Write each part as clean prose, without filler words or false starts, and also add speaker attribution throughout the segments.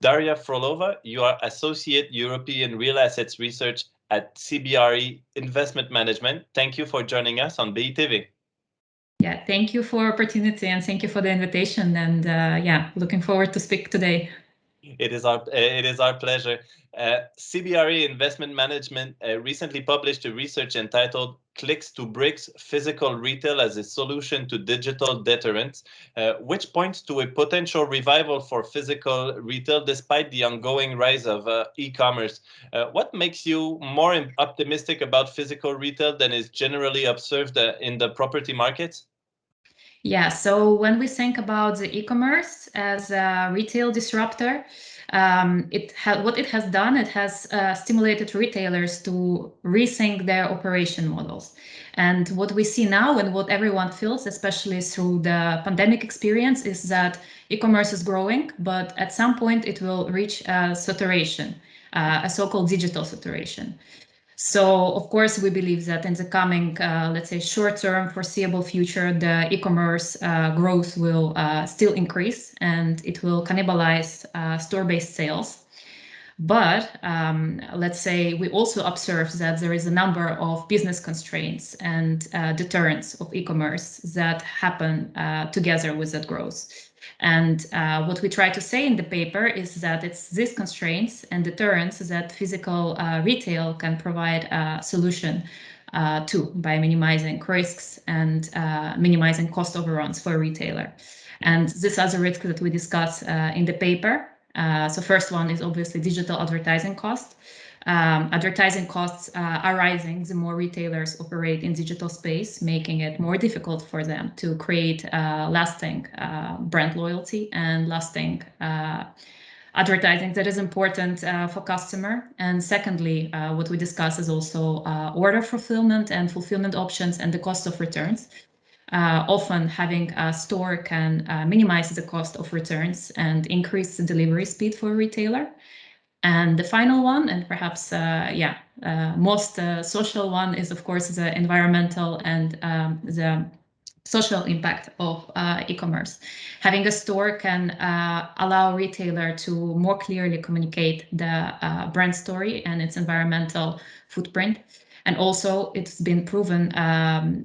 Speaker 1: Darya Frolova, you are Associate European Real Assets Research at CBRE Investment Management. Thank you for joining us on BiTV.
Speaker 2: Yeah, thank you for opportunity and thank you for the invitation. And yeah, looking forward to speak today.
Speaker 1: It is our pleasure. CBRE Investment Management recently published a research entitled "Clicks to Bricks: Physical Retail as a Solution to Digital Deterrence," which points to a potential revival for physical retail despite the ongoing rise of e-commerce. What makes you more optimistic about physical retail than is generally observed in the property markets?
Speaker 2: Yeah, so when we think about the e-commerce as a retail disruptor, what it has done, it has stimulated retailers to rethink their operation models. And what we see now and what everyone feels, especially through the pandemic experience, is that e-commerce is growing, but at some point it will reach a saturation, a so-called digital saturation. So, of course, we believe that in the coming, let's say, short-term foreseeable future, the e-commerce growth will still increase and it will cannibalize store-based sales. But let's say we also observe that there is a number of business constraints and deterrents of e-commerce that happen together with that growth. And what we try to say in the paper is that it's these constraints and deterrents that physical retail can provide a solution to by minimizing risks and minimizing cost overruns for a retailer. And these are the risks that we discuss in the paper. So first one is obviously digital advertising costs. Advertising costs are rising the more retailers operate in digital space, making it more difficult for them to create lasting brand loyalty and lasting advertising that is important for customer. And secondly, what we discuss is also order fulfillment and fulfillment options and the cost of returns. Often having a store can minimize the cost of returns and increase the delivery speed for a retailer. And the final one, and perhaps most social one, is of course the environmental and the social impact of e-commerce. Having a store can allow retailer to more clearly communicate the brand story and its environmental footprint. And also, it's been proven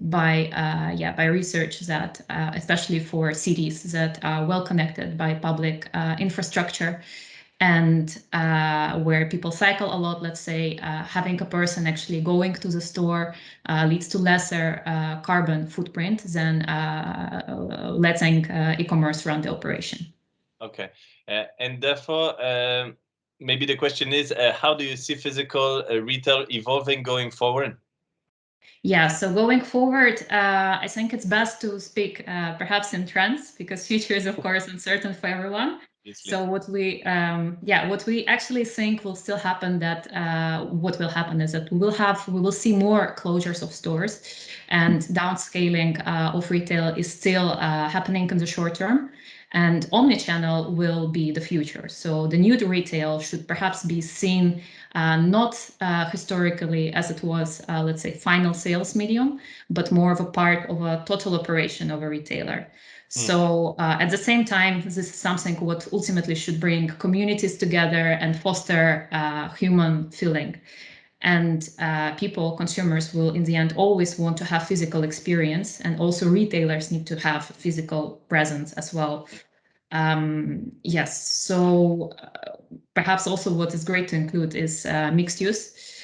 Speaker 2: by research that, especially for cities that are well connected by public infrastructure, and where people cycle a lot, let's say, having a person actually going to the store leads to lesser carbon footprint than letting e-commerce run the operation.
Speaker 1: Okay, and therefore, maybe the question is, how do you see physical retail evolving going forward?
Speaker 2: Yeah, so going forward, I think it's best to speak perhaps in trends, because future is of course uncertain for everyone. So what we actually think will still happen, that what will happen is that we will see more closures of stores, and downscaling of retail is still happening in the short term. And omnichannel will be the future. So the new retail should perhaps be seen not historically as it was, let's say, final sales medium, but more of a part of a total operation of a retailer. So at the same time, this is something what ultimately should bring communities together and foster human feeling. And people, consumers, will in the end always want to have physical experience, and also retailers need to have physical presence as well. Yes, so perhaps also what is great to include is mixed use,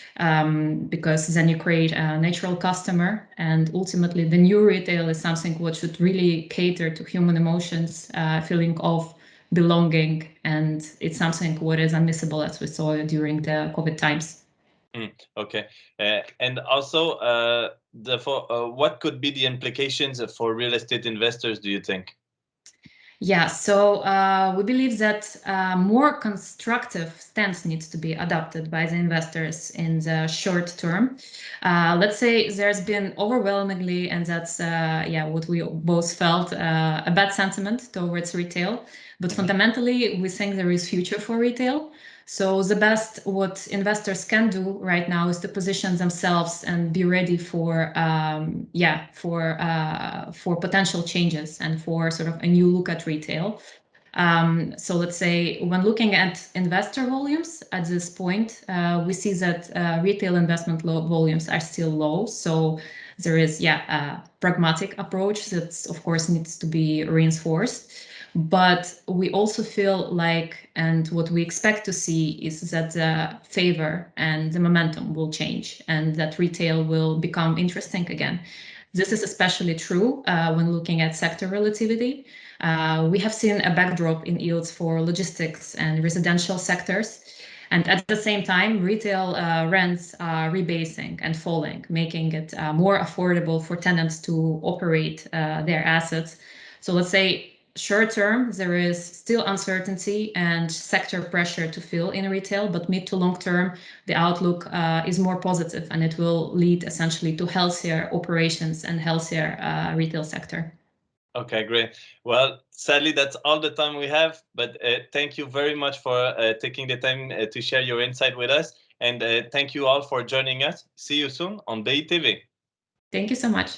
Speaker 2: because then you create a natural customer, and ultimately the new retail is something what should really cater to human emotions, feeling of belonging, and it's something what is unmissable, as we saw during the COVID times.
Speaker 1: Okay, and also, therefore, what could be the implications for real estate investors, do you think?
Speaker 2: Yeah, so we believe that more constructive stance needs to be adopted by the investors in the short term. Let's say there's been overwhelmingly, and that's what we both felt, a bad sentiment towards retail. But fundamentally, we think there is future for retail. So the best what investors can do right now is to position themselves and be ready for potential changes and for sort of a new look at retail. So let's say when looking at investor volumes at this point, we see that retail investment volumes are still low. So there is, a pragmatic approach that, of course, needs to be reinforced. But we also feel like, and what we expect to see is that the favor and the momentum will change and that retail will become interesting again. This is especially true when looking at sector relativity. We have seen a backdrop in yields for logistics and residential sectors. And at the same time, retail rents are rebasing and falling, making it more affordable for tenants to operate their assets. So let's say short term, there is still uncertainty and sector pressure to fill in retail, but mid to long term, the outlook is more positive and it will lead essentially to healthier operations and healthier retail sector.
Speaker 1: Okay, great. Well, sadly, that's all the time we have, but thank you very much for taking the time to share your insight with us. And thank you all for joining us. See you soon on BiTV.
Speaker 2: Thank you so much.